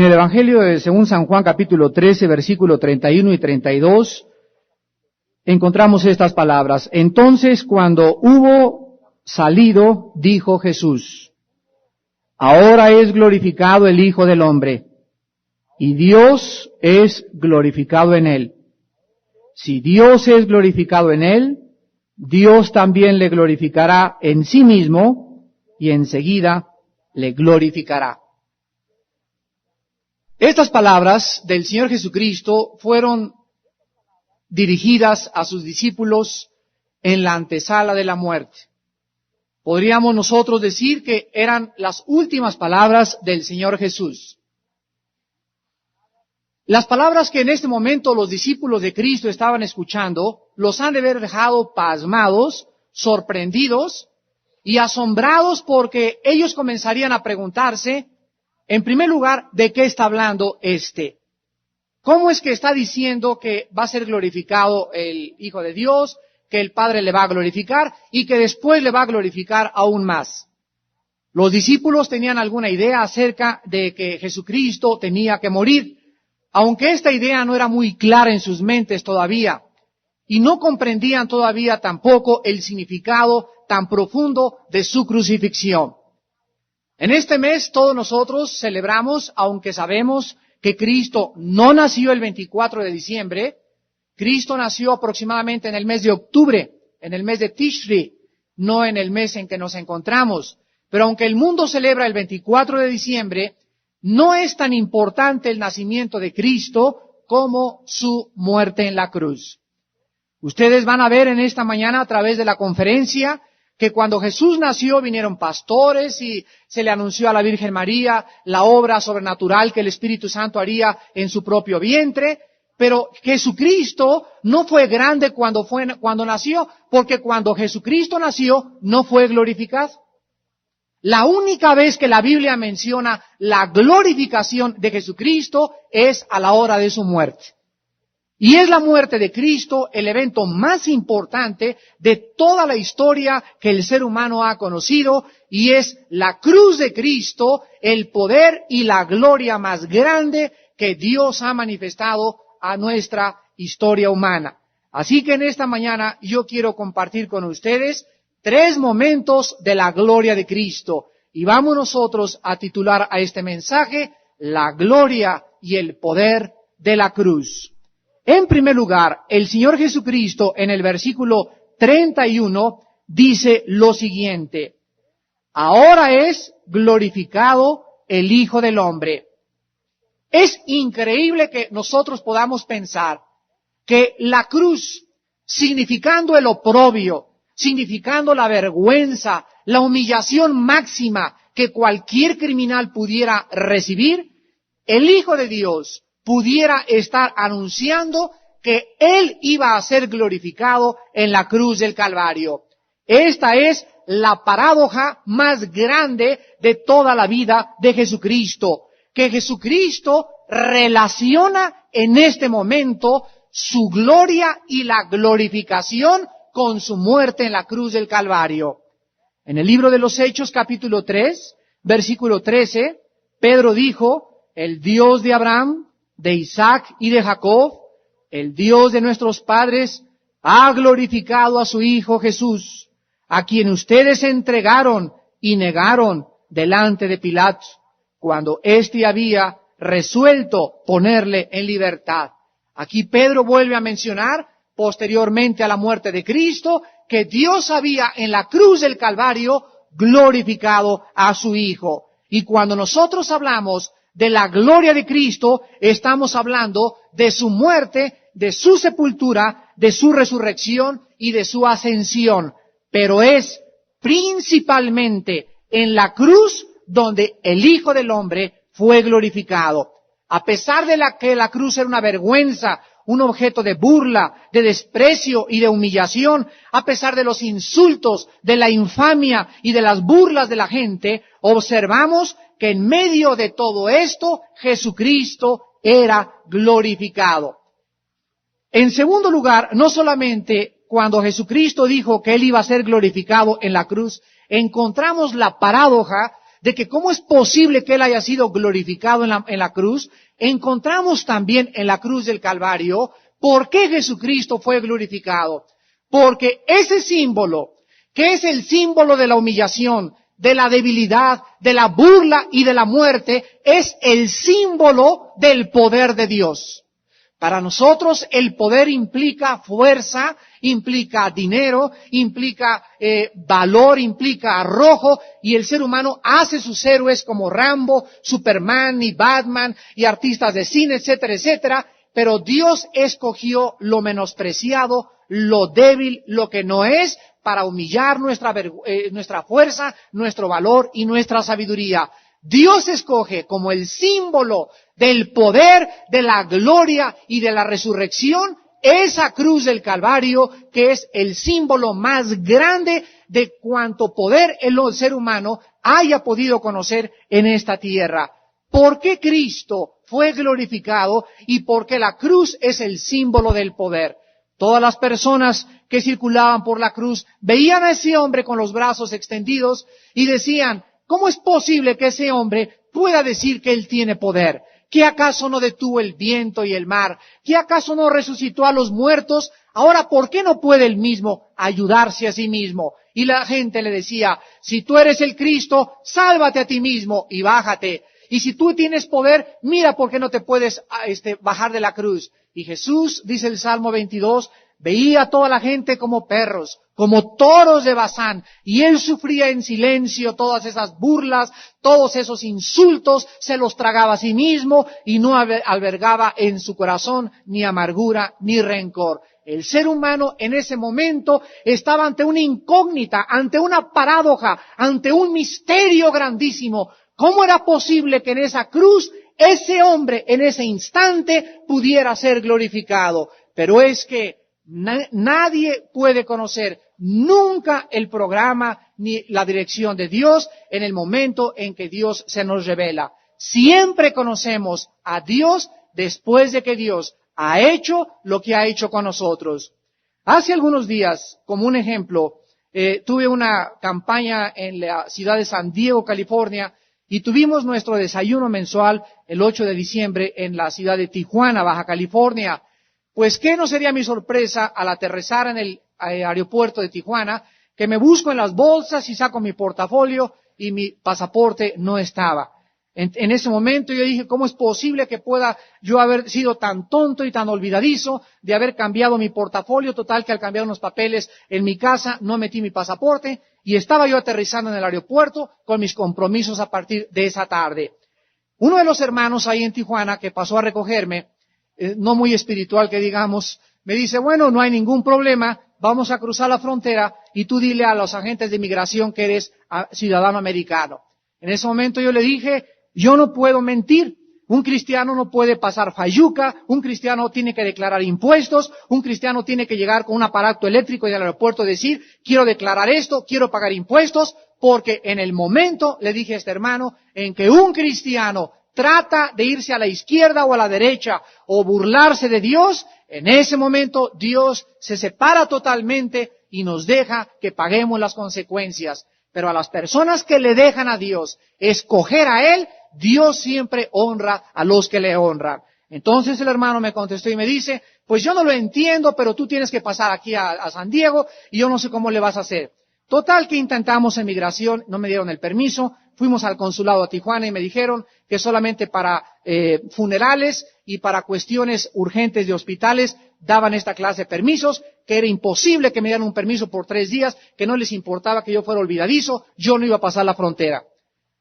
En el Evangelio de según San Juan capítulo 13, versículo 31 y 32, encontramos estas palabras. Entonces, cuando hubo salido, dijo Jesús: ahora es glorificado el Hijo del Hombre, y Dios es glorificado en él. Si Dios es glorificado en él, Dios también le glorificará en sí mismo, y enseguida le glorificará. Estas palabras del Señor Jesucristo fueron dirigidas a sus discípulos en la antesala de la muerte. Podríamos nosotros decir que eran las últimas palabras del Señor Jesús. Las palabras que en este momento los discípulos de Cristo estaban escuchando los han de haber dejado pasmados, sorprendidos y asombrados, porque ellos comenzarían a preguntarse, en primer lugar, ¿de qué está hablando este? ¿Cómo es que está diciendo que va a ser glorificado el Hijo de Dios, que el Padre le va a glorificar y que después le va a glorificar aún más? Los discípulos tenían alguna idea acerca de que Jesucristo tenía que morir, aunque esta idea no era muy clara en sus mentes todavía, y no comprendían todavía tampoco el significado tan profundo de su crucifixión. En este mes todos nosotros celebramos, aunque sabemos que Cristo no nació el 24 de diciembre, Cristo nació aproximadamente en el mes de octubre, en el mes de Tishri, no en el mes en que nos encontramos. Pero aunque el mundo celebra el 24 de diciembre, no es tan importante el nacimiento de Cristo como su muerte en la cruz. Ustedes van a ver en esta mañana a través de la conferencia que cuando Jesús nació vinieron pastores y se le anunció a la Virgen María la obra sobrenatural que el Espíritu Santo haría en su propio vientre. Pero Jesucristo no fue grande cuando nació, porque cuando Jesucristo nació no fue glorificado. La única vez que la Biblia menciona la glorificación de Jesucristo es a la hora de su muerte. Y es la muerte de Cristo el evento más importante de toda la historia que el ser humano ha conocido, y es la cruz de Cristo el poder y la gloria más grande que Dios ha manifestado a nuestra historia humana. Así que en esta mañana yo quiero compartir con ustedes 3 momentos de la gloria de Cristo. Y vamos nosotros a titular a este mensaje, la gloria y el poder de la cruz. En primer lugar, el Señor Jesucristo en el versículo 31 dice lo siguiente: ahora es glorificado el Hijo del Hombre. Es increíble que nosotros podamos pensar que la cruz, significando el oprobio, significando la vergüenza, la humillación máxima que cualquier criminal pudiera recibir, el Hijo de Dios pudiera estar anunciando que Él iba a ser glorificado en la cruz del Calvario. Esta es la paradoja más grande de toda la vida de Jesucristo, que Jesucristo relaciona en este momento su gloria y la glorificación con su muerte en la cruz del Calvario. En el libro de los Hechos, capítulo 3, versículo 13, Pedro dijo: el Dios de Abraham, de Isaac y de Jacob, el Dios de nuestros padres, ha glorificado a su Hijo Jesús, a quien ustedes entregaron y negaron delante de Pilato, cuando éste había resuelto ponerle en libertad. Aquí Pedro vuelve a mencionar, posteriormente a la muerte de Cristo, que Dios había en la cruz del Calvario glorificado a su Hijo. Y cuando nosotros hablamos de la gloria de Cristo, estamos hablando de su muerte, de su sepultura, de su resurrección y de su ascensión. Pero es principalmente en la cruz donde el Hijo del Hombre fue glorificado. A pesar de que la cruz era una vergüenza, un objeto de burla, de desprecio y de humillación, a pesar de los insultos, de la infamia y de las burlas de la gente, observamos que en medio de todo esto, Jesucristo era glorificado. En segundo lugar, no solamente cuando Jesucristo dijo que Él iba a ser glorificado en la cruz, encontramos la paradoja de que cómo es posible que Él haya sido glorificado en la cruz, encontramos también en la cruz del Calvario por qué Jesucristo fue glorificado. Porque ese símbolo, que es el símbolo de la humillación, de la debilidad, de la burla y de la muerte, es el símbolo del poder de Dios. Para nosotros el poder implica fuerza, implica dinero, implica valor, implica arrojo, y el ser humano hace sus héroes como Rambo, Superman y Batman y artistas de cine, etcétera, etcétera, pero Dios escogió lo menospreciado, lo débil, lo que no es, para humillar nuestra fuerza, nuestro valor y nuestra sabiduría. Dios escoge como el símbolo del poder, de la gloria y de la resurrección esa cruz del Calvario, que es el símbolo más grande de cuanto poder el ser humano haya podido conocer en esta tierra. ¿Por qué Cristo fue glorificado y por qué la cruz es el símbolo del poder? Todas las personas que circulaban por la cruz veían a ese hombre con los brazos extendidos y decían, ¿cómo es posible que ese hombre pueda decir que él tiene poder? ¿Que acaso no detuvo el viento y el mar? ¿Que acaso no resucitó a los muertos? Ahora, ¿por qué no puede él mismo ayudarse a sí mismo? Y la gente le decía, si tú eres el Cristo, sálvate a ti mismo y bájate. Y si tú tienes poder, mira por qué no te puedes bajar de la cruz. Y Jesús, dice el Salmo 22, veía a toda la gente como perros, como toros de Basán, y él sufría en silencio todas esas burlas, todos esos insultos, se los tragaba a sí mismo y no albergaba en su corazón ni amargura ni rencor. El ser humano en ese momento estaba ante una incógnita, ante una paradoja, ante un misterio grandísimo. ¿Cómo era posible que en esa cruz ese hombre en ese instante pudiera ser glorificado? Pero es que nadie puede conocer nunca el programa ni la dirección de Dios en el momento en que Dios se nos revela. Siempre conocemos a Dios después de que Dios ha hecho lo que ha hecho con nosotros. Hace algunos días, como un ejemplo, tuve una campaña en la ciudad de San Diego, California, y tuvimos nuestro desayuno mensual el 8 de diciembre en la ciudad de Tijuana, Baja California. Pues qué no sería mi sorpresa al aterrizar en el aeropuerto de Tijuana, que me busco en las bolsas y saco mi portafolio y mi pasaporte no estaba. En ese momento yo dije, ¿cómo es posible que pueda yo haber sido tan tonto y tan olvidadizo de haber cambiado mi portafolio? Total que al cambiar unos papeles en mi casa no metí mi pasaporte y estaba yo aterrizando en el aeropuerto con mis compromisos a partir de esa tarde. Uno de los hermanos ahí en Tijuana que pasó a recogerme, no muy espiritual que digamos, me dice, bueno, no hay ningún problema, vamos a cruzar la frontera y tú dile a los agentes de migración que eres ciudadano americano. En ese momento yo le dije, yo no puedo mentir. Un cristiano no puede pasar fayuca, un cristiano tiene que declarar impuestos, un cristiano tiene que llegar con un aparato eléctrico y al aeropuerto decir, quiero declarar esto, quiero pagar impuestos, porque en el momento, le dije a este hermano, en que un cristiano trata de irse a la izquierda o a la derecha o burlarse de Dios, en ese momento Dios se separa totalmente y nos deja que paguemos las consecuencias. Pero a las personas que le dejan a Dios escoger a Él, Dios siempre honra a los que le honran. Entonces el hermano me contestó y me dice, pues yo no lo entiendo, pero tú tienes que pasar aquí a San Diego y yo no sé cómo le vas a hacer. Total que intentamos en migración, no me dieron el permiso, fuimos al consulado a Tijuana y me dijeron que solamente para funerales y para cuestiones urgentes de hospitales daban esta clase de permisos, que era imposible que me dieran un permiso por 3 días, que no les importaba que yo fuera olvidadizo, yo no iba a pasar la frontera.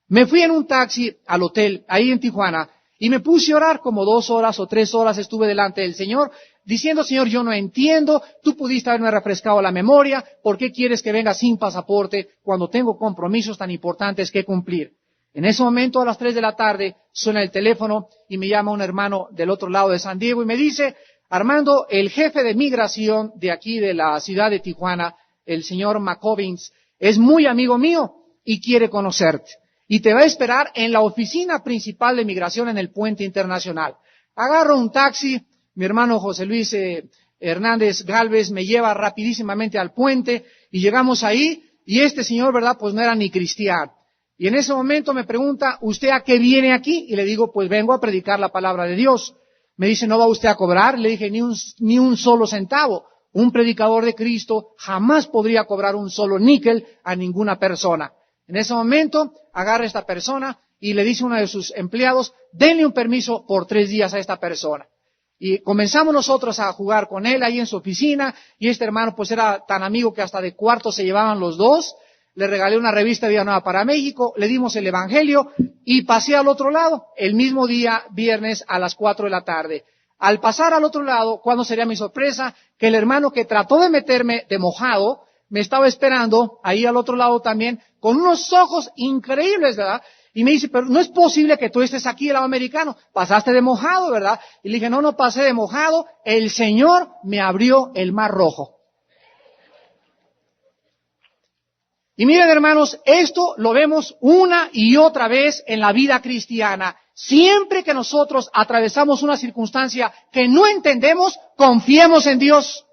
Me fui en un taxi al hotel, ahí en Tijuana, y me puse a orar como 2 horas o 3 horas estuve delante del Señor, diciendo, Señor, yo no entiendo, tú pudiste haberme refrescado la memoria, ¿por qué quieres que venga sin pasaporte cuando tengo compromisos tan importantes que cumplir? En ese momento, a las 3 de la tarde, suena el teléfono y me llama un hermano del otro lado de San Diego y me dice, Armando, el jefe de migración de aquí de la ciudad de Tijuana, el señor McCovins, es muy amigo mío y quiere conocerte. Y te va a esperar en la oficina principal de migración en el puente internacional. Agarro un taxi, mi hermano José Luis Hernández Galvez me lleva rapidísimamente al puente y llegamos ahí y este señor, ¿verdad? Pues no era ni cristiano. Y en ese momento me pregunta, ¿usted a qué viene aquí? Y le digo, pues vengo a predicar la palabra de Dios. Me dice, ¿no va usted a cobrar? Le dije, ni un solo centavo. Un predicador de Cristo jamás podría cobrar un solo níquel a ninguna persona. En ese momento, agarra a esta persona y le dice a uno de sus empleados, denle un permiso por 3 días a esta persona. Y comenzamos nosotros a jugar con él ahí en su oficina, y este hermano pues era tan amigo que hasta de cuarto se llevaban los dos. Le regalé una revista de Vida Nueva para México, le dimos el Evangelio y pasé al otro lado, el mismo día, viernes a las 4 de la tarde. Al pasar al otro lado, ¿cuándo sería mi sorpresa? Que el hermano que trató de meterme de mojado, me estaba esperando ahí al otro lado también, con unos ojos increíbles, ¿verdad? Y me dice, pero no es posible que tú estés aquí, el lado americano, pasaste de mojado, ¿verdad? Y le dije, no pasé de mojado, el Señor me abrió el mar rojo. Y miren, hermanos, esto lo vemos una y otra vez en la vida cristiana. Siempre que nosotros atravesamos una circunstancia que no entendemos, confiemos en Dios.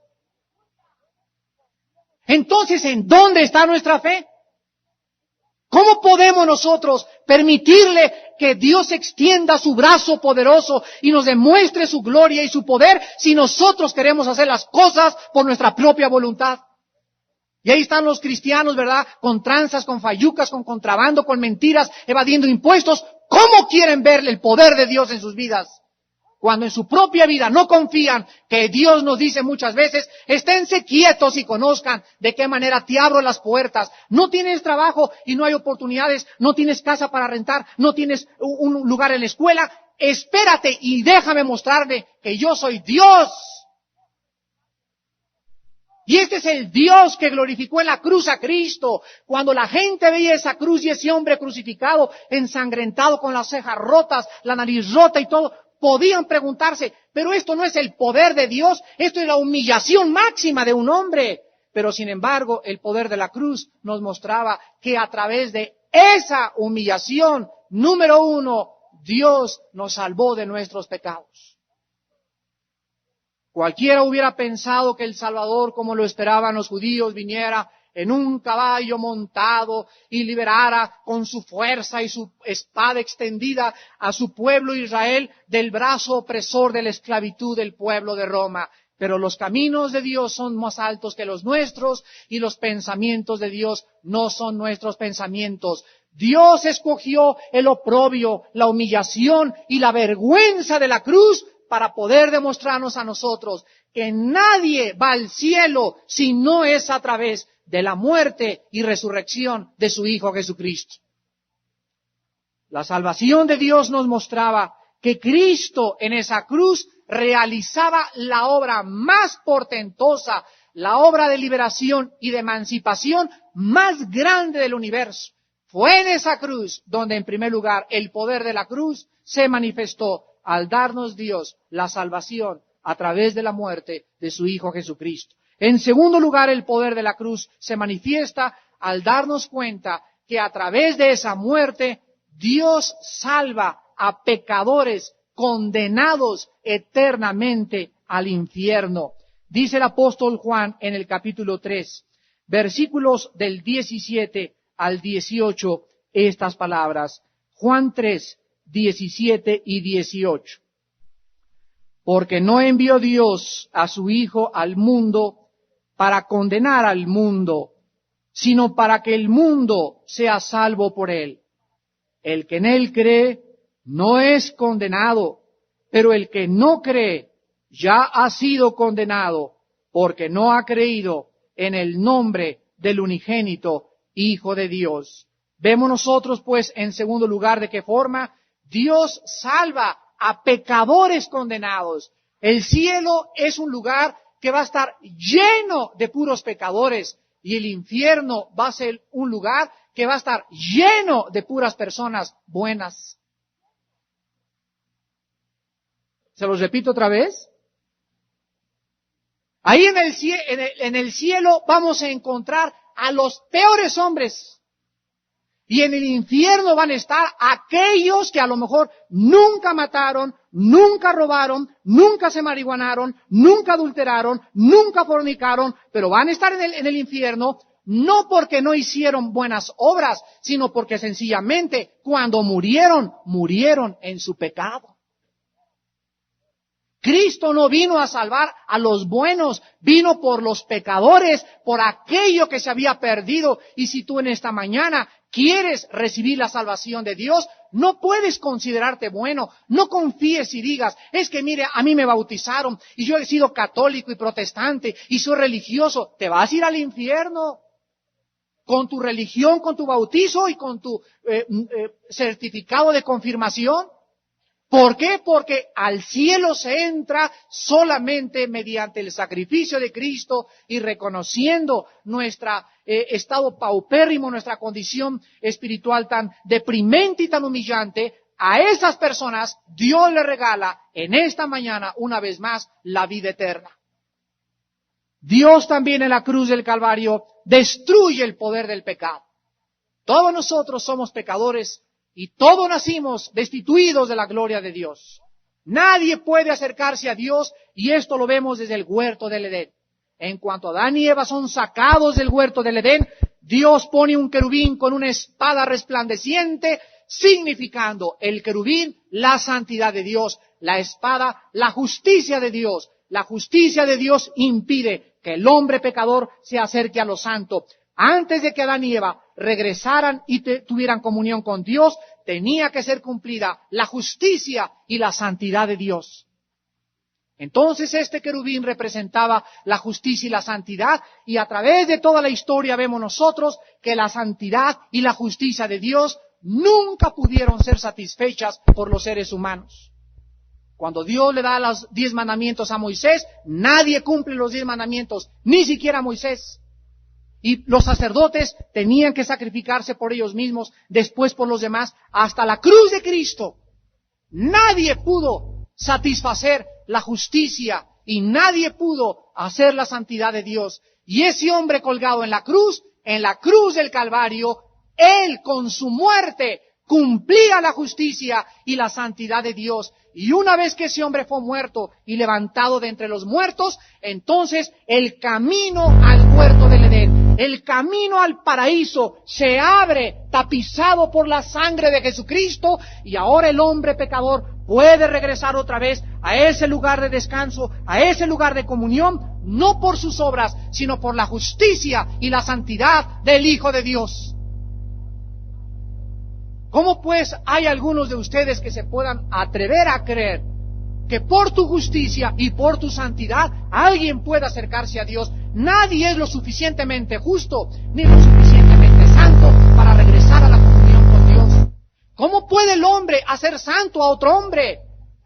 Entonces, ¿en dónde está nuestra fe? ¿Cómo podemos nosotros permitirle que Dios extienda su brazo poderoso y nos demuestre su gloria y su poder si nosotros queremos hacer las cosas por nuestra propia voluntad? Y ahí están los cristianos, ¿verdad? Con tranzas, con fayucas, con contrabando, con mentiras, evadiendo impuestos. ¿Cómo quieren ver el poder de Dios en sus vidas? Cuando en su propia vida no confían, que Dios nos dice muchas veces, esténse quietos y conozcan de qué manera te abro las puertas. No tienes trabajo y no hay oportunidades, no tienes casa para rentar, no tienes un lugar en la escuela. Espérate y déjame mostrarle que yo soy Dios. Y este es el Dios que glorificó en la cruz a Cristo. Cuando la gente veía esa cruz y ese hombre crucificado, ensangrentado, con las cejas rotas, la nariz rota y todo, podían preguntarse, pero esto no es el poder de Dios, esto es la humillación máxima de un hombre. Pero sin embargo, el poder de la cruz nos mostraba que a través de esa humillación, número 1, Dios nos salvó de nuestros pecados. Cualquiera hubiera pensado que el Salvador, como lo esperaban los judíos, viniera en un caballo montado y liberara con su fuerza y su espada extendida a su pueblo Israel del brazo opresor de la esclavitud del pueblo de Roma. Pero los caminos de Dios son más altos que los nuestros y los pensamientos de Dios no son nuestros pensamientos. Dios escogió el oprobio, la humillación y la vergüenza de la cruz para poder demostrarnos a nosotros que nadie va al cielo si no es a través de la muerte y resurrección de su Hijo Jesucristo. La salvación de Dios nos mostraba que Cristo en esa cruz realizaba la obra más portentosa, la obra de liberación y de emancipación más grande del universo. Fue en esa cruz donde en primer lugar el poder de la cruz se manifestó al darnos Dios la salvación a través de la muerte de su Hijo Jesucristo. En segundo lugar, el poder de la cruz se manifiesta al darnos cuenta que a través de esa muerte Dios salva a pecadores condenados eternamente al infierno. Dice el apóstol Juan en el capítulo 3, versículos del 17 al 18, estas palabras. Juan 3, 17 y 18. Porque no envió Dios a su Hijo al mundo para condenar al mundo, sino para que el mundo sea salvo por él. El que en él cree no es condenado, pero el que no cree ya ha sido condenado, porque no ha creído en el nombre del unigénito Hijo de Dios. Vemos nosotros, pues, en segundo lugar, de qué forma Dios salva a pecadores condenados. El cielo es un lugar que va a estar lleno de puros pecadores y el infierno va a ser un lugar que va a estar lleno de puras personas buenas. ¿Se los repito otra vez? Ahí en el cielo vamos a encontrar a los peores hombres. Y en el infierno van a estar aquellos que a lo mejor nunca mataron, nunca robaron, nunca se marihuanaron, nunca adulteraron, nunca fornicaron, pero van a estar en el infierno no porque no hicieron buenas obras, sino porque sencillamente cuando murieron, murieron en su pecado. Cristo no vino a salvar a los buenos, vino por los pecadores, por aquello que se había perdido. Y si tú en esta mañana quieres recibir la salvación de Dios, no puedes considerarte bueno. No confíes y digas, es que mire, a mí me bautizaron y yo he sido católico y protestante y soy religioso. Te vas a ir al infierno con tu religión, con tu bautizo y con tu certificado de confirmación. ¿Por qué? Porque al cielo se entra solamente mediante el sacrificio de Cristo y reconociendo nuestro estado paupérrimo, nuestra condición espiritual tan deprimente y tan humillante. A esas personas Dios le regala en esta mañana una vez más la vida eterna. Dios también en la cruz del Calvario destruye el poder del pecado. Todos nosotros somos pecadores y todos nacimos destituidos de la gloria de Dios. Nadie puede acercarse a Dios y esto lo vemos desde el huerto del Edén. En cuanto Adán y Eva son sacados del huerto del Edén, Dios pone un querubín con una espada resplandeciente, significando el querubín la santidad de Dios, la espada la justicia de Dios. La justicia de Dios impide que el hombre pecador se acerque a lo santo. Antes de que Adán y Eva regresaran y tuvieran comunión con Dios, tenía que ser cumplida la justicia y la santidad de Dios. Entonces este querubín representaba la justicia y la santidad, y a través de toda la historia vemos nosotros que la santidad y la justicia de Dios nunca pudieron ser satisfechas por los seres humanos. Cuando Dios le da los 10 mandamientos a Moisés, nadie cumple los 10 mandamientos, ni siquiera Moisés. Y los sacerdotes tenían que sacrificarse por ellos mismos, después por los demás, hasta la cruz de Cristo. Nadie pudo satisfacer la justicia y nadie pudo hacer la santidad de Dios. Y ese hombre colgado en la cruz del Calvario, Él con su muerte cumplía la justicia y la santidad de Dios. Y una vez que ese hombre fue muerto y levantado de entre los muertos, entonces el camino al huerto del Edén, el camino al paraíso se abre tapizado por la sangre de Jesucristo, y ahora el hombre pecador puede regresar otra vez a ese lugar de descanso, a ese lugar de comunión, no por sus obras, sino por la justicia y la santidad del Hijo de Dios. ¿Cómo pues hay algunos de ustedes que se puedan atrever a creer que por tu justicia y por tu santidad alguien pueda acercarse a Dios? Nadie es lo suficientemente justo ni lo suficientemente santo para regresar a la comunión con Dios. ¿Cómo puede el hombre hacer santo a otro hombre?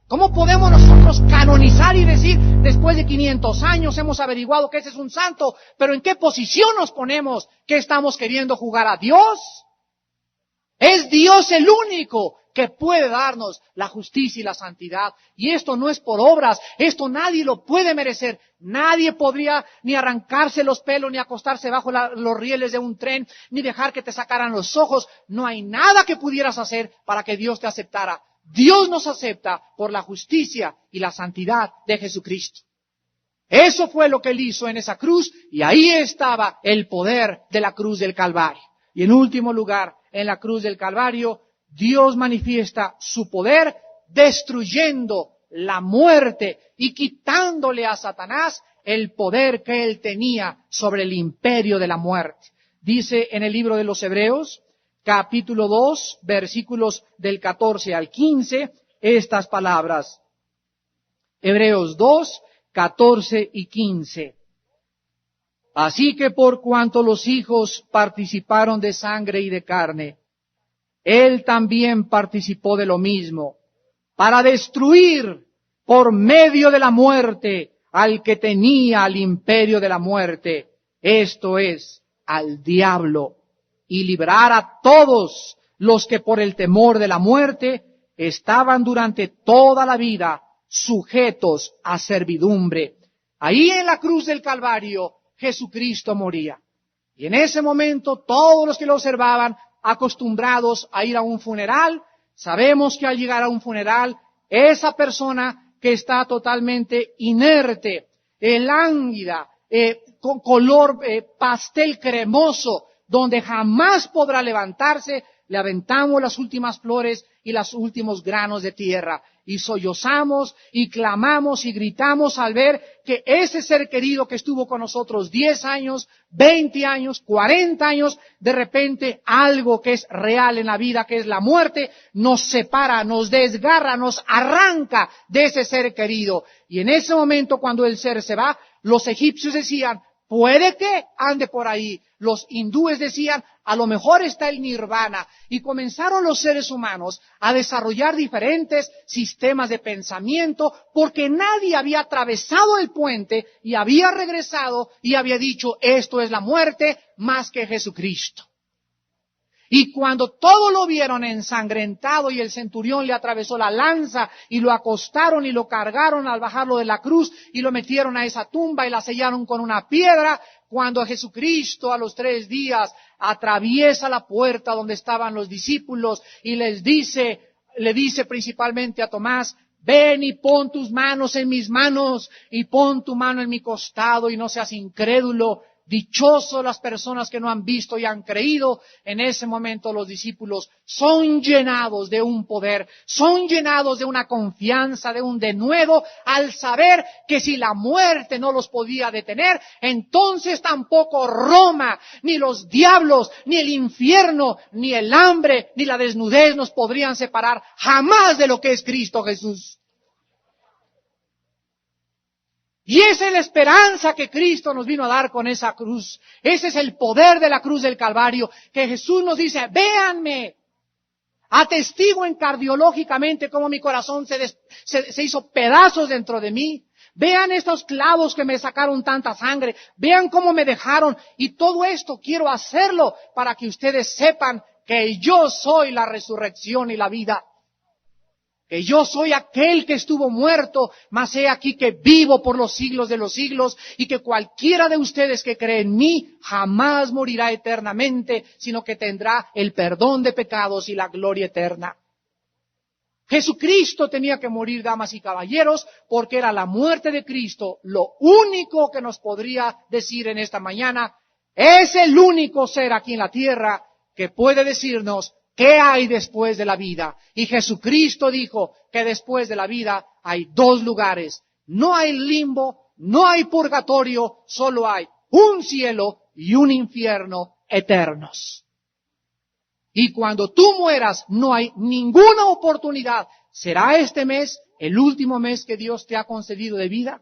¿Cómo podemos nosotros canonizar y decir, después de 500 años hemos averiguado que ese es un santo, pero en qué posición nos ponemos? ¿Qué estamos queriendo jugar a Dios? Es Dios el único que puede darnos la justicia y la santidad. Y esto no es por obras, esto nadie lo puede merecer. Nadie podría ni arrancarse los pelos, ni acostarse bajo los rieles de un tren, ni dejar que te sacaran los ojos. No hay nada que pudieras hacer para que Dios te aceptara. Dios nos acepta por la justicia y la santidad de Jesucristo. Eso fue lo que Él hizo en esa cruz, y ahí estaba el poder de la cruz del Calvario. Y en último lugar, en la cruz del Calvario, Dios manifiesta su poder destruyendo la muerte y quitándole a Satanás el poder que él tenía sobre el imperio de la muerte. Dice en el libro de los Hebreos, capítulo 2, versículos del 14 al 15, estas palabras. Hebreos 2, 14 y 15. Así que por cuanto los hijos participaron de sangre y de carne, Él también participó de lo mismo, para destruir por medio de la muerte al que tenía el imperio de la muerte, esto es, al diablo, y librar a todos los que por el temor de la muerte estaban durante toda la vida sujetos a servidumbre. Ahí en la cruz del Calvario, Jesucristo moría. Y en ese momento todos los que lo observaban, acostumbrados a ir a un funeral, sabemos que al llegar a un funeral, esa persona que está totalmente inerte, lánguida, con color pastel cremoso, donde jamás podrá levantarse, le aventamos las últimas flores y los últimos granos de tierra. Y sollozamos y clamamos y gritamos al ver que ese ser querido que estuvo con nosotros 10 años, 20 años, 40 años, de repente algo que es real en la vida, que es la muerte, nos separa, nos desgarra, nos arranca de ese ser querido. Y en ese momento, cuando el ser se va, los egipcios decían, puede que ande por ahí. Los hindúes decían, a lo mejor está el nirvana. Y comenzaron los seres humanos a desarrollar diferentes sistemas de pensamiento porque nadie había atravesado el puente y había regresado y había dicho, esto es la muerte más que Jesucristo. Y cuando todos lo vieron ensangrentado y el centurión le atravesó la lanza y lo acostaron y lo cargaron al bajarlo de la cruz y lo metieron a esa tumba y la sellaron con una piedra, cuando Jesucristo a los 3 días atraviesa la puerta donde estaban los discípulos y le dice principalmente a Tomás, ven y pon tus manos en mis manos y pon tu mano en mi costado y no seas incrédulo. Dichosos las personas que no han visto y han creído. En ese momento los discípulos son llenados de un poder, son llenados de una confianza, de un denuedo, al saber que si la muerte no los podía detener, entonces tampoco Roma, ni los diablos, ni el infierno, ni el hambre, ni la desnudez nos podrían separar jamás de lo que es Cristo Jesús. Y esa es la esperanza que Cristo nos vino a dar con esa cruz. Ese es el poder de la cruz del Calvario, que Jesús nos dice, véanme, atestiguen cardiológicamente cómo mi corazón se hizo pedazos dentro de mí. Vean estos clavos que me sacaron tanta sangre, vean cómo me dejaron. Y todo esto quiero hacerlo para que ustedes sepan que yo soy la resurrección y la vida. Que yo soy aquel que estuvo muerto, mas he aquí que vivo por los siglos de los siglos, y que cualquiera de ustedes que cree en mí jamás morirá eternamente, sino que tendrá el perdón de pecados y la gloria eterna. Jesucristo tenía que morir, damas y caballeros, porque era la muerte de Cristo lo único que nos podría decir en esta mañana. Es el único ser aquí en la tierra que puede decirnos ¿qué hay después de la vida? Y Jesucristo dijo que después de la vida hay 2 lugares. No hay limbo, no hay purgatorio, solo hay un cielo y un infierno eternos. Y cuando tú mueras no hay ninguna oportunidad. ¿Será este mes el último mes que Dios te ha concedido de vida?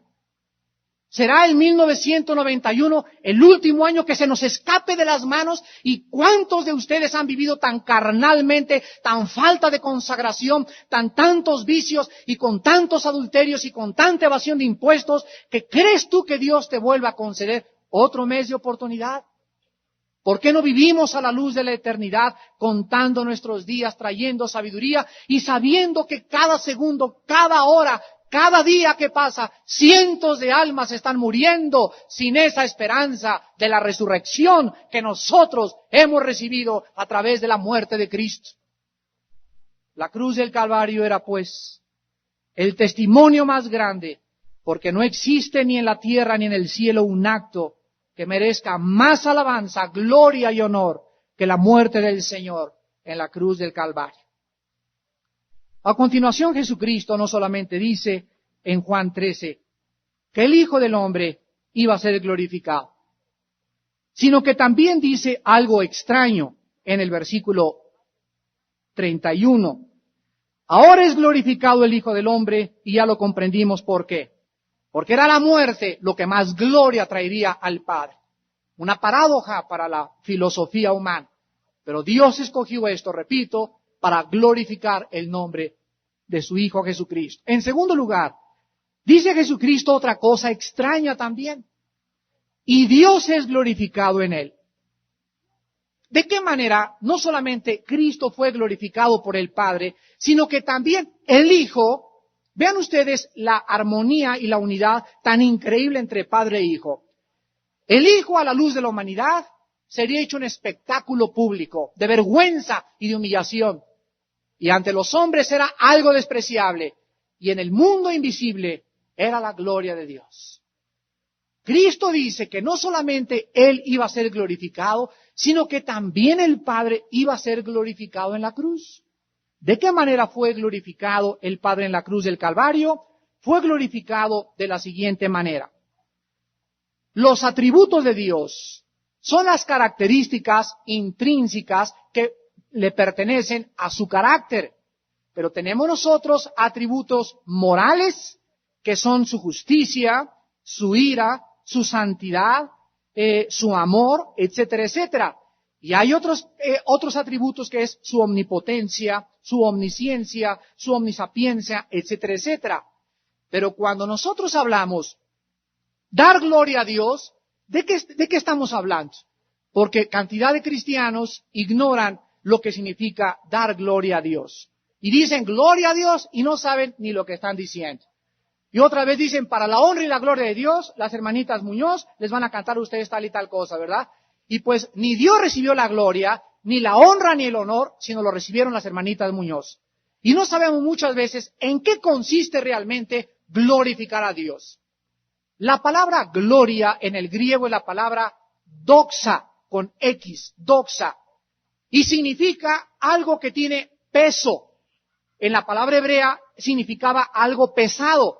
¿Será el 1991 el último año que se nos escape de las manos? ¿Y cuántos de ustedes han vivido tan carnalmente, tan falta de consagración, tantos vicios y con tantos adulterios y con tanta evasión de impuestos que crees tú que Dios te vuelva a conceder otro mes de oportunidad? ¿Por qué no vivimos a la luz de la eternidad, contando nuestros días, trayendo sabiduría y sabiendo que cada segundo, cada hora, cada día que pasa, cientos de almas están muriendo sin esa esperanza de la resurrección que nosotros hemos recibido a través de la muerte de Cristo? La cruz del Calvario era, pues, el testimonio más grande, porque no existe ni en la tierra ni en el cielo un acto que merezca más alabanza, gloria y honor que la muerte del Señor en la cruz del Calvario. A continuación, Jesucristo no solamente dice en Juan 13 que el Hijo del Hombre iba a ser glorificado, sino que también dice algo extraño en el versículo 31. Ahora es glorificado el Hijo del Hombre, y ya lo comprendimos por qué. Porque era la muerte lo que más gloria traería al Padre. Una paradoja para la filosofía humana. Pero Dios escogió esto, repito, para glorificar el nombre de su Hijo Jesucristo. En segundo lugar, dice Jesucristo otra cosa extraña también. Y Dios es glorificado en Él. ¿De qué manera no solamente Cristo fue glorificado por el Padre, sino que también el Hijo? Vean ustedes la armonía y la unidad tan increíble entre Padre e Hijo. El Hijo, a la luz de la humanidad, sería hecho un espectáculo público, de vergüenza y de humillación. Y ante los hombres era algo despreciable. Y en el mundo invisible era la gloria de Dios. Cristo dice que no solamente Él iba a ser glorificado, sino que también el Padre iba a ser glorificado en la cruz. ¿De qué manera fue glorificado el Padre en la cruz del Calvario? Fue glorificado de la siguiente manera. Los atributos de Dios son las características intrínsecas que le pertenecen a su carácter. Pero tenemos nosotros atributos morales, que son su justicia, su ira, su santidad, su amor, etcétera, etcétera. Y hay otros atributos que es su omnipotencia, su omnisciencia, su omnisapiencia, etcétera, etcétera. Pero cuando nosotros hablamos dar gloria a Dios, ¿de qué estamos hablando? Porque cantidad de cristianos ignoran lo que significa dar gloria a Dios. Y dicen gloria a Dios y no saben ni lo que están diciendo. Y otra vez dicen, para la honra y la gloria de Dios, las hermanitas Muñoz les van a cantar a ustedes tal y tal cosa, ¿verdad? Y pues ni Dios recibió la gloria, ni la honra, ni el honor, sino lo recibieron las hermanitas Muñoz. Y no sabemos muchas veces en qué consiste realmente glorificar a Dios. La palabra gloria en el griego es la palabra doxa, con X, doxa. Y significa algo que tiene peso. En la palabra hebrea significaba algo pesado.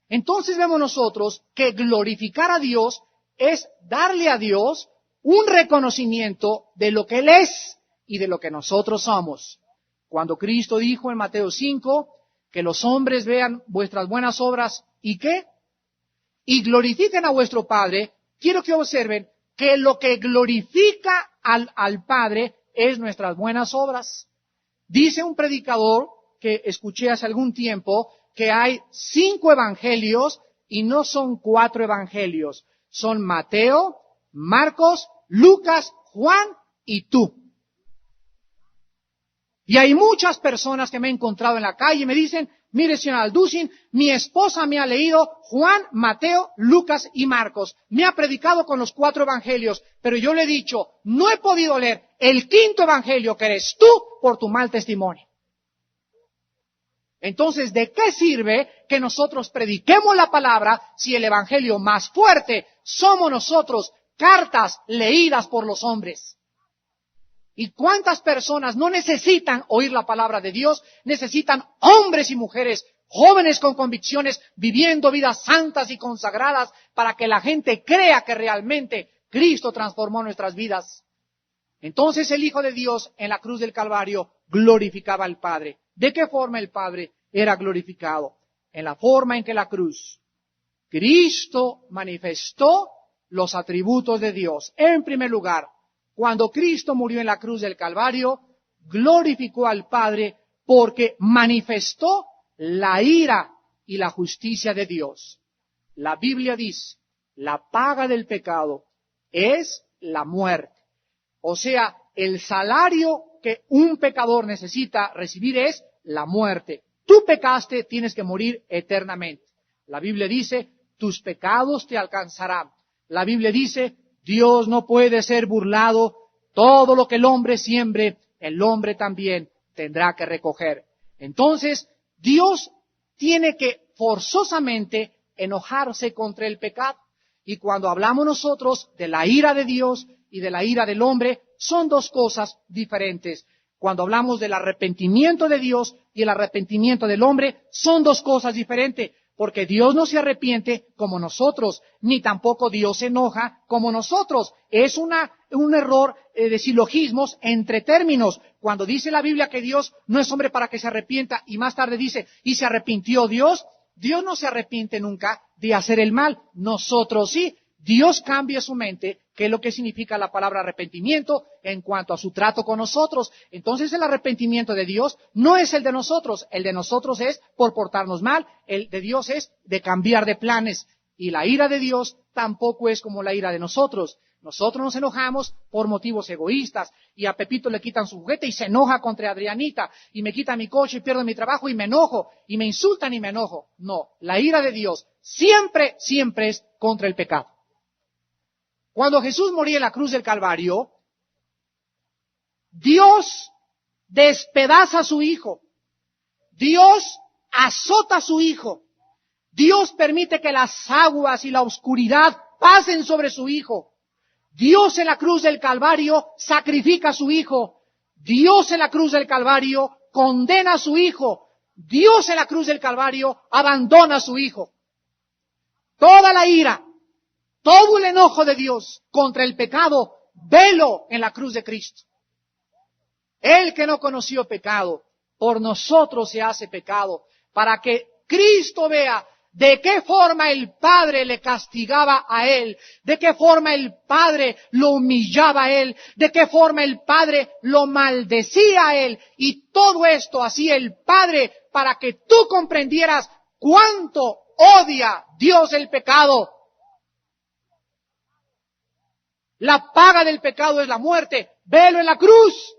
Entonces vemos nosotros que glorificar a Dios es darle a Dios un reconocimiento de lo que Él es y de lo que nosotros somos. Cuando Cristo dijo en Mateo 5 que los hombres vean vuestras buenas obras y ¿qué? Y glorifiquen a vuestro Padre, quiero que observen que lo que glorifica al Padre es nuestras buenas obras. Dice un predicador que escuché hace algún tiempo que hay 5 evangelios y no son 4 evangelios. Son Mateo, Marcos, Lucas, Juan y tú. Y hay muchas personas que me he encontrado en la calle y me dicen, mire señor Alducin, mi esposa me ha leído Juan, Mateo, Lucas y Marcos. Me ha predicado con los 4 evangelios, pero yo le he dicho, no he podido leer el 5º evangelio que eres tú por tu mal testimonio. Entonces, ¿de qué sirve que nosotros prediquemos la palabra si el evangelio más fuerte somos nosotros, cartas leídas por los hombres? ¿Y cuántas personas no necesitan oír la palabra de Dios? Necesitan hombres y mujeres, jóvenes con convicciones, viviendo vidas santas y consagradas para que la gente crea que realmente Cristo transformó nuestras vidas. Entonces el Hijo de Dios en la cruz del Calvario glorificaba al Padre. ¿De qué forma el Padre era glorificado? En la forma en que la cruz, Cristo manifestó los atributos de Dios. En primer lugar, cuando Cristo murió en la cruz del Calvario, glorificó al Padre porque manifestó la ira y la justicia de Dios. La Biblia dice, la paga del pecado es la muerte. O sea, el salario que un pecador necesita recibir es la muerte. Tú pecaste, tienes que morir eternamente. La Biblia dice, tus pecados te alcanzarán. La Biblia dice, Dios no puede ser burlado. Todo lo que el hombre siembre, el hombre también tendrá que recoger. Entonces, Dios tiene que forzosamente enojarse contra el pecado. Y cuando hablamos nosotros de la ira de Dios y de la ira del hombre, son 2 cosas diferentes. Cuando hablamos del arrepentimiento de Dios y el arrepentimiento del hombre, son 2 cosas diferentes. Porque Dios no se arrepiente como nosotros, ni tampoco Dios se enoja como nosotros. Es un error de silogismos entre términos. Cuando dice la Biblia que Dios no es hombre para que se arrepienta, y más tarde dice, y se arrepintió Dios, Dios no se arrepiente nunca de hacer el mal. Nosotros sí. Dios cambia su mente, que es lo que significa la palabra arrepentimiento en cuanto a su trato con nosotros. Entonces el arrepentimiento de Dios no es el de nosotros es por portarnos mal, el de Dios es de cambiar de planes. Y la ira de Dios tampoco es como la ira de nosotros. Nosotros nos enojamos por motivos egoístas y a Pepito le quitan su juguete y se enoja contra Adrianita y me quitan mi coche y pierdo mi trabajo y me enojo y me insultan y me enojo. No, la ira de Dios siempre, siempre es contra el pecado. Cuando Jesús moría en la cruz del Calvario, Dios despedaza a su Hijo. Dios azota a su Hijo. Dios permite que las aguas y la oscuridad pasen sobre su Hijo. Dios en la cruz del Calvario sacrifica a su Hijo. Dios en la cruz del Calvario condena a su Hijo. Dios en la cruz del Calvario abandona a su Hijo. Toda la ira, todo el enojo de Dios contra el pecado, velo en la cruz de Cristo. El que no conoció pecado, por nosotros se hace pecado, para que Cristo vea de qué forma el Padre le castigaba a Él, de qué forma el Padre lo humillaba a Él, de qué forma el Padre lo maldecía a Él. Y todo esto hacía el Padre para que tú comprendieras cuánto odia Dios el pecado. La paga del pecado es la muerte. Velo en la cruz.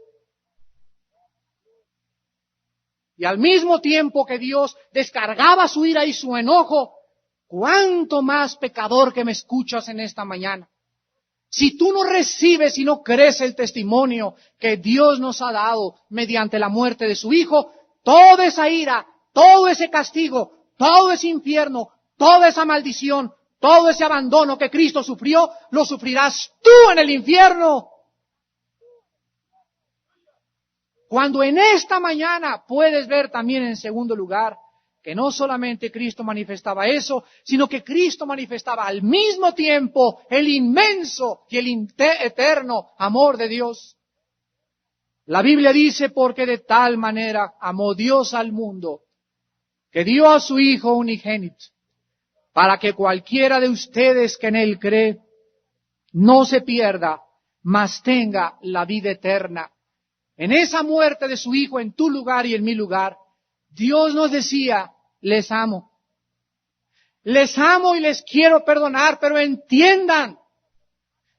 Y al mismo tiempo que Dios descargaba su ira y su enojo, cuánto más pecador que me escuchas en esta mañana. Si tú no recibes y no crees el testimonio que Dios nos ha dado mediante la muerte de su Hijo, toda esa ira, todo ese castigo, todo ese infierno, toda esa maldición, todo ese abandono que Cristo sufrió, lo sufrirás tú en el infierno. Cuando en esta mañana puedes ver también en segundo lugar que no solamente Cristo manifestaba eso, sino que Cristo manifestaba al mismo tiempo el inmenso y el eterno amor de Dios. La Biblia dice, porque de tal manera amó Dios al mundo, que dio a su Hijo unigénito, para que cualquiera de ustedes que en Él cree, no se pierda, mas tenga la vida eterna. En esa muerte de su Hijo en tu lugar y en mi lugar, Dios nos decía, les amo. Les amo y les quiero perdonar, pero entiendan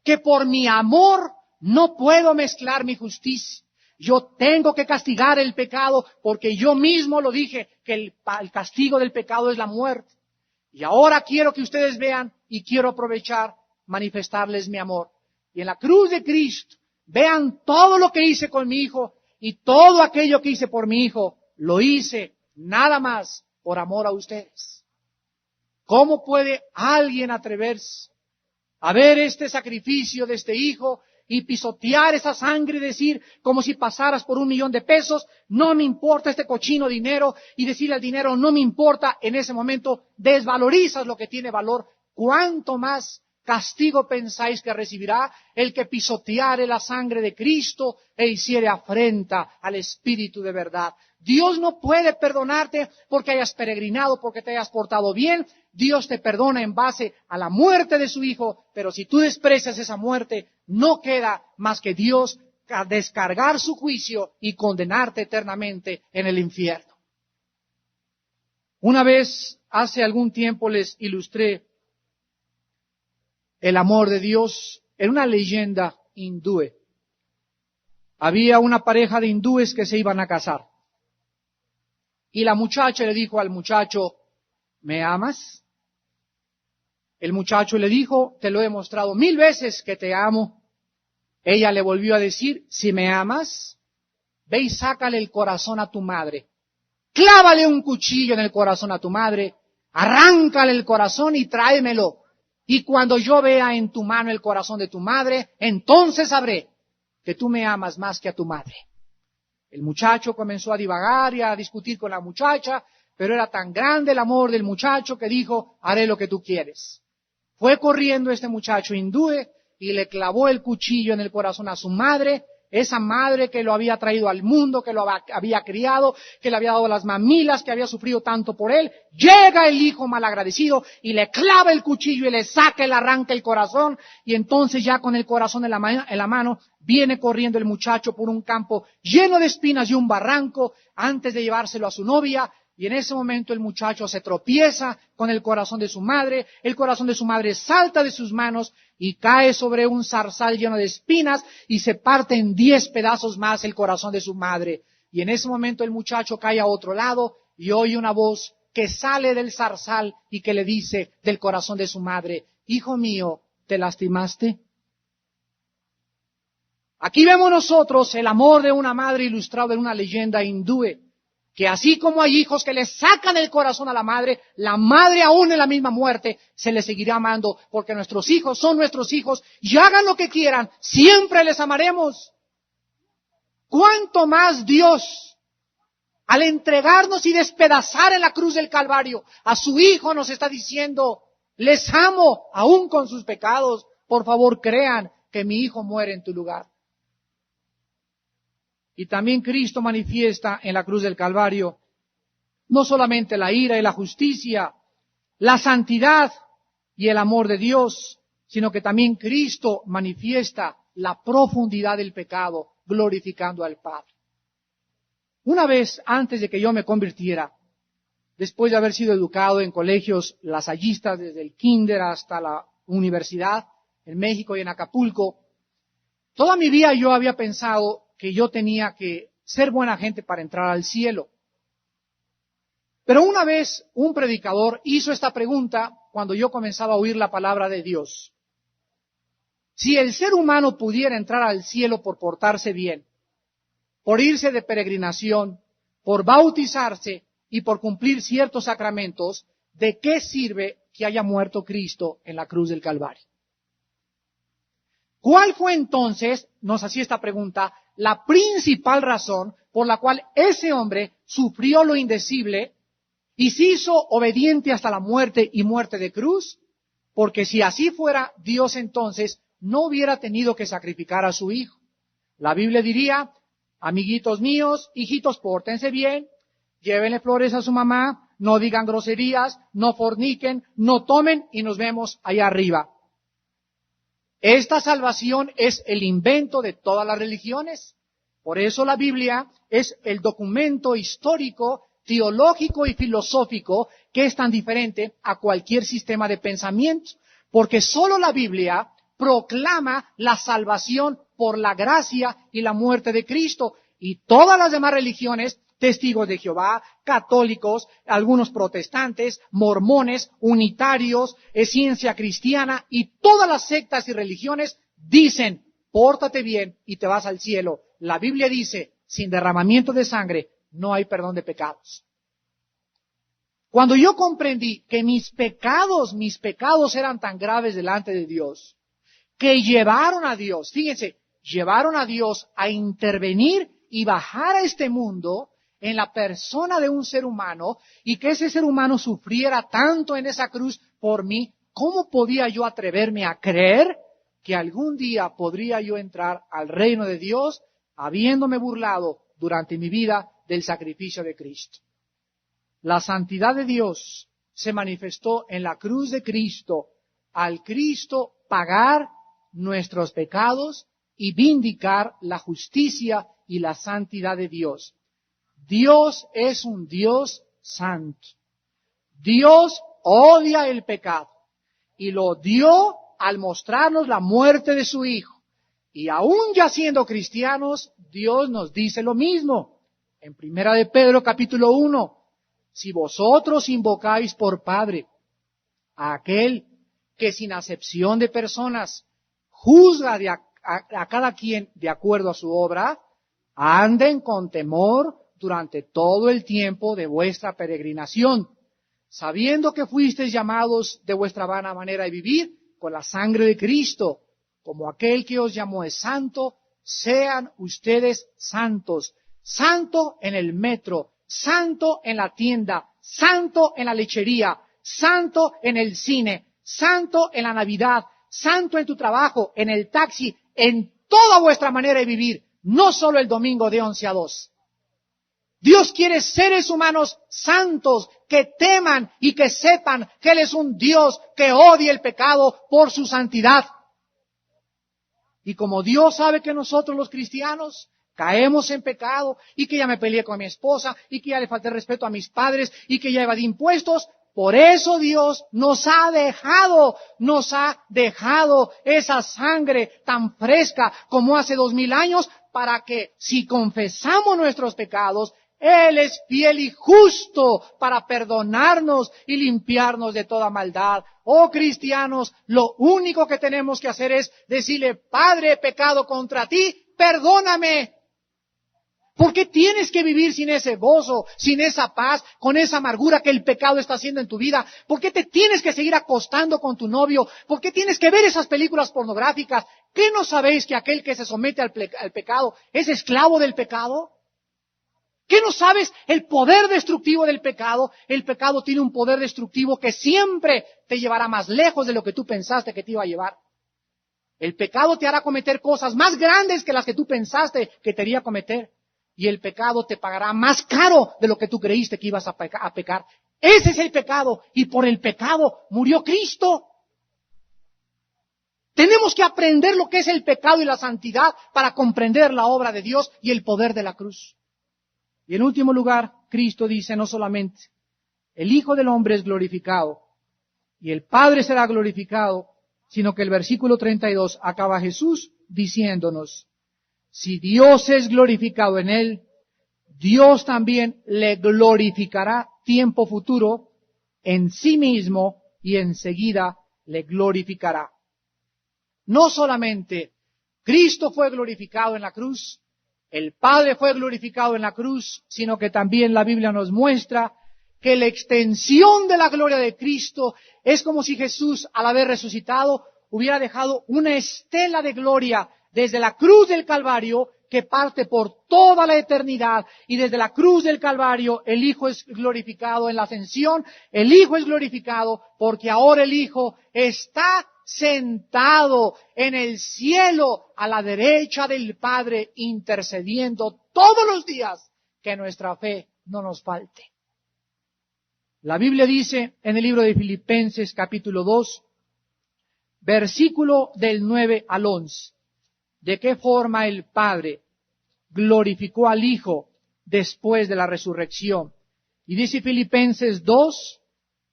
que por mi amor no puedo mezclar mi justicia. Yo tengo que castigar el pecado porque yo mismo lo dije, que el castigo del pecado es la muerte. Y ahora quiero que ustedes vean y quiero aprovechar, manifestarles mi amor. Y en la cruz de Cristo, vean todo lo que hice con mi Hijo y todo aquello que hice por mi Hijo, lo hice nada más por amor a ustedes. ¿Cómo puede alguien atreverse a ver este sacrificio de este Hijo y pisotear esa sangre y decir, como si pasaras por $1,000,000, no me importa este cochino dinero, y decirle al dinero, no me importa? En ese momento desvalorizas lo que tiene valor. ¿Cuánto más castigo pensáis que recibirá el que pisoteare la sangre de Cristo e hiciere afrenta al Espíritu de verdad? Dios no puede perdonarte porque hayas peregrinado, porque te hayas portado bien. Dios te perdona en base a la muerte de su Hijo, pero si tú desprecias esa muerte, no queda más que Dios descargar su juicio y condenarte eternamente en el infierno. Una vez, hace algún tiempo, les ilustré el amor de Dios en una leyenda hindú. Había una pareja de hindúes que se iban a casar. Y la muchacha le dijo al muchacho, ¿me amas? El muchacho le dijo, te lo he mostrado 1000 veces que te amo. Ella le volvió a decir, si me amas, ve y sácale el corazón a tu madre. Clávale un cuchillo en el corazón a tu madre, arráncale el corazón y tráemelo. Y cuando yo vea en tu mano el corazón de tu madre, entonces sabré que tú me amas más que a tu madre. El muchacho comenzó a divagar y a discutir con la muchacha, pero era tan grande el amor del muchacho que dijo, haré lo que tú quieres. Fue corriendo este muchacho hindú y le clavó el cuchillo en el corazón a su madre, esa madre que lo había traído al mundo, que lo había criado, que le había dado las mamilas, que había sufrido tanto por él. Llega el hijo malagradecido y le clava el cuchillo y le saca, le arranca el corazón, y entonces ya con el corazón en la mano viene corriendo el muchacho por un campo lleno de espinas y un barranco antes de llevárselo a su novia. Y en ese momento el muchacho se tropieza con el corazón de su madre, el corazón de su madre salta de sus manos y cae sobre un zarzal lleno de espinas y se parte en 10 pedazos más el corazón de su madre. Y en ese momento el muchacho cae a otro lado y oye una voz que sale del zarzal y que le dice del corazón de su madre, hijo mío, ¿te lastimaste? Aquí vemos nosotros el amor de una madre ilustrado en una leyenda hindú, que así como hay hijos que le sacan el corazón a la madre aún en la misma muerte, se les seguirá amando, porque nuestros hijos son nuestros hijos, y hagan lo que quieran, siempre les amaremos. ¿Cuánto más Dios, al entregarnos y despedazar en la cruz del Calvario a su Hijo, nos está diciendo, les amo aún con sus pecados, por favor crean que mi Hijo muere en tu lugar? Y también Cristo manifiesta en la cruz del Calvario no solamente la ira y la justicia, la santidad y el amor de Dios, sino que también Cristo manifiesta la profundidad del pecado, glorificando al Padre. Una vez antes de que yo me convirtiera, después de haber sido educado en colegios lasallistas desde el kinder hasta la universidad en México y en Acapulco, toda mi vida yo había pensado que yo tenía que ser buena gente para entrar al cielo. Pero una vez un predicador hizo esta pregunta cuando yo comenzaba a oír la palabra de Dios. Si el ser humano pudiera entrar al cielo por portarse bien, por irse de peregrinación, por bautizarse y por cumplir ciertos sacramentos, ¿de qué sirve que haya muerto Cristo en la cruz del Calvario? ¿Cuál fue entonces, nos hacía esta pregunta, la principal razón por la cual ese hombre sufrió lo indecible y se hizo obediente hasta la muerte y muerte de cruz? Porque si así fuera, Dios entonces no hubiera tenido que sacrificar a su Hijo. La Biblia diría, amiguitos míos, hijitos, pórtense bien, llévenle flores a su mamá, no digan groserías, no forniquen, no tomen y nos vemos allá arriba. Esta salvación es el invento de todas las religiones. Por eso la Biblia es el documento histórico, teológico y filosófico que es tan diferente a cualquier sistema de pensamiento. Porque solo la Biblia proclama la salvación por la gracia y la muerte de Cristo. Y todas las demás religiones, testigos de Jehová, católicos, algunos protestantes, mormones, unitarios, ciencia cristiana y todas las sectas y religiones dicen, pórtate bien y te vas al cielo. La Biblia dice, sin derramamiento de sangre no hay perdón de pecados. Cuando yo comprendí que mis pecados eran tan graves delante de Dios, que llevaron a Dios, fíjense, llevaron a Dios a intervenir y bajar a este mundo en la persona de un ser humano, y que ese ser humano sufriera tanto en esa cruz por mí, ¿cómo podía yo atreverme a creer que algún día podría yo entrar al reino de Dios habiéndome burlado durante mi vida del sacrificio de Cristo? La santidad de Dios se manifestó en la cruz de Cristo, al Cristo pagar nuestros pecados y vindicar la justicia y la santidad de Dios. Dios es un Dios santo. Dios odia el pecado y lo dio al mostrarnos la muerte de su Hijo. Y aún ya siendo cristianos, Dios nos dice lo mismo. En 1 de Pedro capítulo 1, si vosotros invocáis por Padre a aquel que sin acepción de personas juzga a cada quien de acuerdo a su obra, anden con temor durante todo el tiempo de vuestra peregrinación, sabiendo que fuisteis llamados de vuestra vana manera de vivir con la sangre de Cristo, como aquel que os llamó es santo, sean ustedes santos. Santo en el metro, santo en la tienda, santo en la lechería, santo en el cine, santo en la Navidad, santo en tu trabajo, en el taxi, en toda vuestra manera de vivir, no solo el domingo de 11 a 2. Dios quiere seres humanos santos que teman y que sepan que Él es un Dios que odia el pecado por su santidad. Y como Dios sabe que nosotros los cristianos caemos en pecado y que ya me peleé con mi esposa y que ya le falté respeto a mis padres y que ya evadí impuestos, por eso Dios nos ha dejado esa sangre tan fresca como hace 2000 años para que si confesamos nuestros pecados, Él es fiel y justo para perdonarnos y limpiarnos de toda maldad. Oh cristianos, lo único que tenemos que hacer es decirle, Padre, he pecado contra ti, perdóname. ¿Por qué tienes que vivir sin ese gozo, sin esa paz, con esa amargura que el pecado está haciendo en tu vida? ¿Por qué te tienes que seguir acostando con tu novio? ¿Por qué tienes que ver esas películas pornográficas? ¿Qué no sabéis que aquel que se somete al pecado es esclavo del pecado? ¿Qué no sabes el poder destructivo del pecado? El pecado tiene un poder destructivo que siempre te llevará más lejos de lo que tú pensaste que te iba a llevar. El pecado te hará cometer cosas más grandes que las que tú pensaste que te haría cometer. Y el pecado te pagará más caro de lo que tú creíste que ibas a pecar. Ese es el pecado. Y por el pecado murió Cristo. Tenemos que aprender lo que es el pecado y la santidad para comprender la obra de Dios y el poder de la cruz. Y en último lugar, Cristo dice no solamente, el Hijo del Hombre es glorificado y el Padre será glorificado, sino que el versículo 32 acaba Jesús diciéndonos, si Dios es glorificado en él, Dios también le glorificará tiempo futuro en sí mismo y enseguida le glorificará. No solamente Cristo fue glorificado en la cruz, el Padre fue glorificado en la cruz, sino que también la Biblia nos muestra que la extensión de la gloria de Cristo es como si Jesús, al haber resucitado, hubiera dejado una estela de gloria desde la cruz del Calvario que parte por toda la eternidad, y desde la cruz del Calvario el Hijo es glorificado en la ascensión, el Hijo es glorificado porque ahora el Hijo está sentado en el cielo a la derecha del Padre, intercediendo todos los días que nuestra fe no nos falte. La Biblia dice en el libro de Filipenses capítulo 2, versículo del 9 al 11, de qué forma el Padre glorificó al Hijo después de la resurrección. Y dice Filipenses 2,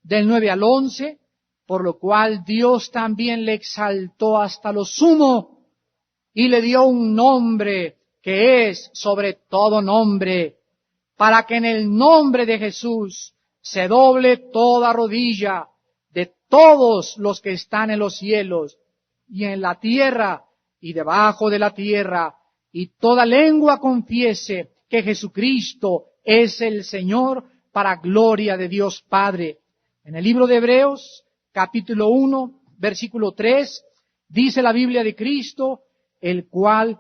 del 9 al 11, por lo cual Dios también le exaltó hasta lo sumo y le dio un nombre que es sobre todo nombre, para que en el nombre de Jesús se doble toda rodilla de todos los que están en los cielos y en la tierra y debajo de la tierra, y toda lengua confiese que Jesucristo es el Señor, para gloria de Dios Padre. En el libro de Hebreos, capítulo 1, versículo 3, dice la Biblia de Cristo, el cual,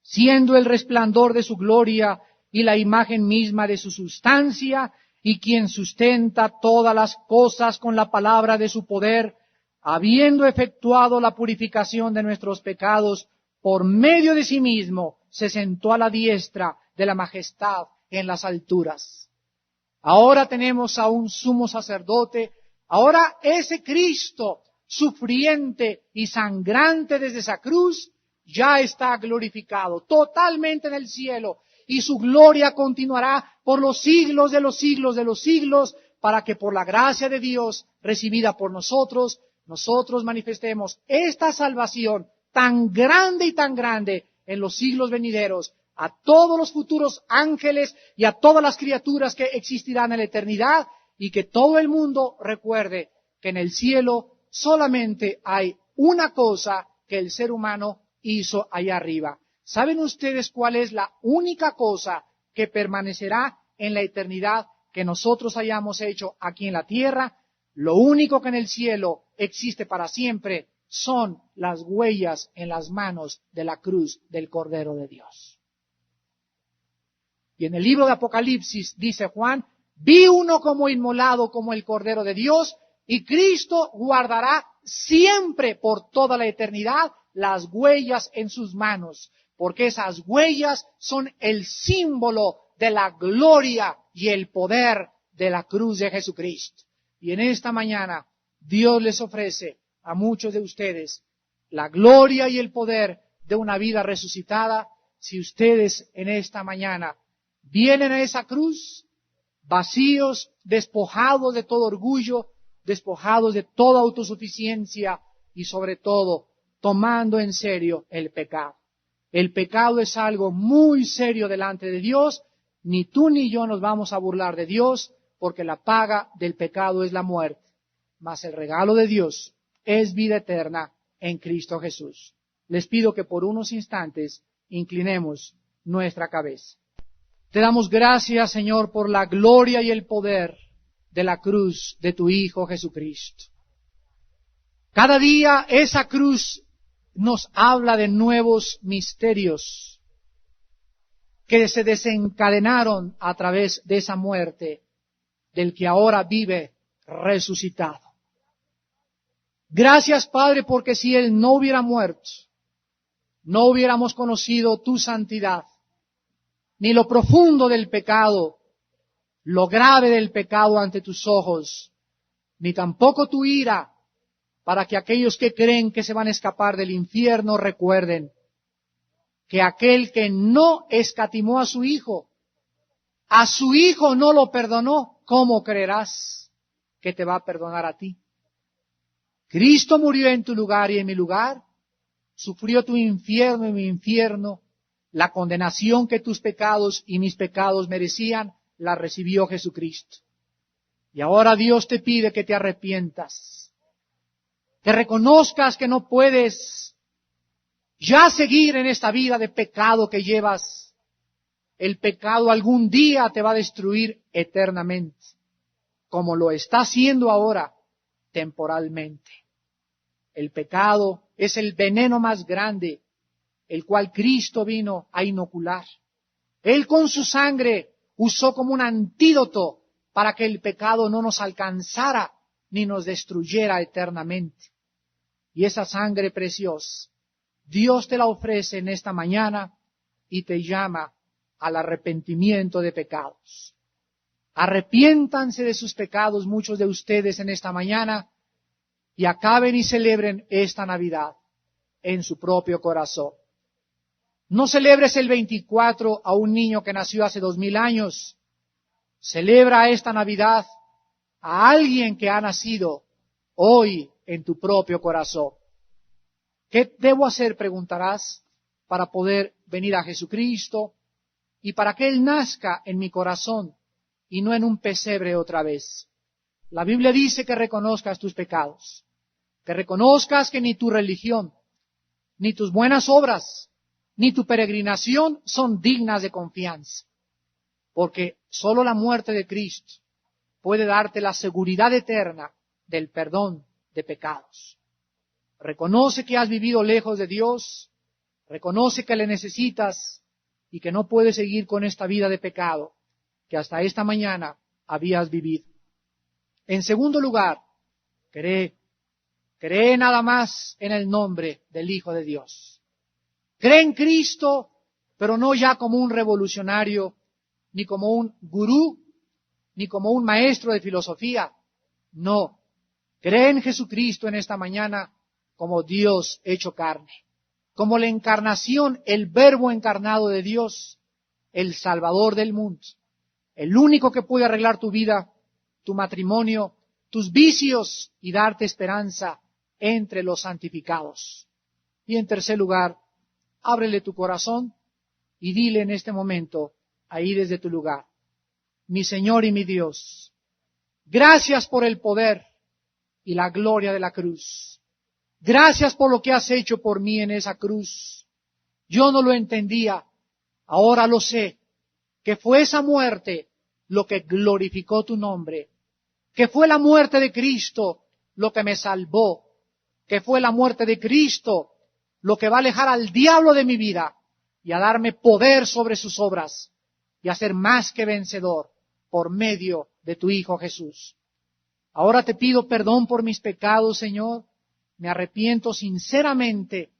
siendo el resplandor de su gloria y la imagen misma de su sustancia, y quien sustenta todas las cosas con la palabra de su poder, habiendo efectuado la purificación de nuestros pecados, por medio de sí mismo, se sentó a la diestra de la majestad en las alturas. Ahora tenemos a un sumo sacerdote, ahora ese Cristo, sufriente y sangrante desde esa cruz, ya está glorificado, totalmente en el cielo, y su gloria continuará por los siglos de los siglos de los siglos, para que por la gracia de Dios recibida por nosotros, nosotros manifestemos esta salvación tan grande y tan grande en los siglos venideros, a todos los futuros ángeles y a todas las criaturas que existirán en la eternidad, y que todo el mundo recuerde que en el cielo solamente hay una cosa que el ser humano hizo allá arriba. ¿Saben ustedes cuál es la única cosa que permanecerá en la eternidad que nosotros hayamos hecho aquí en la tierra? Lo único que en el cielo existe para siempre son las huellas en las manos de la cruz del Cordero de Dios. Y en el libro de Apocalipsis dice Juan, vi uno como inmolado como el Cordero de Dios, y Cristo guardará siempre por toda la eternidad las huellas en sus manos, porque esas huellas son el símbolo de la gloria y el poder de la cruz de Jesucristo. Y en esta mañana Dios les ofrece a muchos de ustedes la gloria y el poder de una vida resucitada, si ustedes en esta mañana vienen a esa cruz vacíos, despojados de todo orgullo, despojados de toda autosuficiencia y sobre todo tomando en serio el pecado. El pecado es algo muy serio delante de Dios. Ni tú ni yo nos vamos a burlar de Dios, porque la paga del pecado es la muerte. Mas el regalo de Dios es vida eterna en Cristo Jesús. Les pido que por unos instantes inclinemos nuestra cabeza. Te damos gracias, Señor, por la gloria y el poder de la cruz de tu Hijo Jesucristo. Cada día esa cruz nos habla de nuevos misterios que se desencadenaron a través de esa muerte del que ahora vive resucitado. Gracias, Padre, porque si Él no hubiera muerto, no hubiéramos conocido tu santidad, ni lo profundo del pecado, lo grave del pecado ante tus ojos, ni tampoco tu ira, para que aquellos que creen que se van a escapar del infierno recuerden que aquel que no escatimó a su Hijo no lo perdonó, ¿cómo creerás que te va a perdonar a ti? Cristo murió en tu lugar y en mi lugar, sufrió tu infierno y mi infierno, la condenación que tus pecados y mis pecados merecían, la recibió Jesucristo. Y ahora Dios te pide que te arrepientas, que reconozcas que no puedes ya seguir en esta vida de pecado que llevas. El pecado algún día te va a destruir eternamente, como lo está haciendo ahora temporalmente. El pecado es el veneno más grande, el cual Cristo vino a inocular. Él con su sangre usó como un antídoto para que el pecado no nos alcanzara ni nos destruyera eternamente. Y esa sangre preciosa, Dios te la ofrece en esta mañana y te llama al arrepentimiento de pecados. Arrepiéntanse de sus pecados muchos de ustedes en esta mañana y acaben y celebren esta Navidad en su propio corazón. No celebres el 24 a un niño que nació hace 2000 años. Celebra esta Navidad a alguien que ha nacido hoy en tu propio corazón. ¿Qué debo hacer? Preguntarás, para poder venir a Jesucristo y para que Él nazca en mi corazón y no en un pesebre otra vez. La Biblia dice que reconozcas tus pecados, que reconozcas que ni tu religión, ni tus buenas obras, ni tu peregrinación son dignas de confianza, porque solo la muerte de Cristo puede darte la seguridad eterna del perdón de pecados. Reconoce que has vivido lejos de Dios, reconoce que le necesitas y que no puedes seguir con esta vida de pecado que hasta esta mañana habías vivido. En segundo lugar, cree nada más en el nombre del Hijo de Dios. Cree en Cristo, pero no ya como un revolucionario, ni como un gurú, ni como un maestro de filosofía. No, cree en Jesucristo en esta mañana como Dios hecho carne, como la encarnación, el Verbo encarnado de Dios, el Salvador del mundo, el único que puede arreglar tu vida, tu matrimonio, tus vicios y darte esperanza entre los santificados. Y en tercer lugar, ábrele tu corazón y dile en este momento, ahí desde tu lugar, mi Señor y mi Dios, gracias por el poder y la gloria de la cruz. Gracias por lo que has hecho por mí en esa cruz. Yo no lo entendía, ahora lo sé, que fue esa muerte lo que glorificó tu nombre, que fue la muerte de Cristo lo que me salvó, que fue la muerte de Cristo lo que va a alejar al diablo de mi vida y a darme poder sobre sus obras y a ser más que vencedor por medio de tu Hijo Jesús. Ahora te pido perdón por mis pecados, Señor. Me arrepiento sinceramente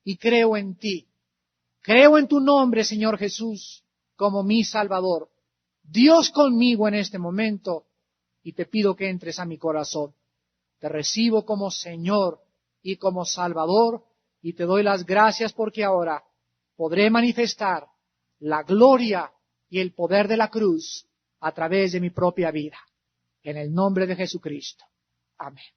y creo en ti. Creo en tu nombre, Señor Jesús, como mi Salvador. Dios conmigo en este momento y te pido que entres a mi corazón. Te recibo como Señor y como Salvador y te doy las gracias porque ahora podré manifestar la gloria y el poder de la cruz a través de mi propia vida. En el nombre de Jesucristo. Amén.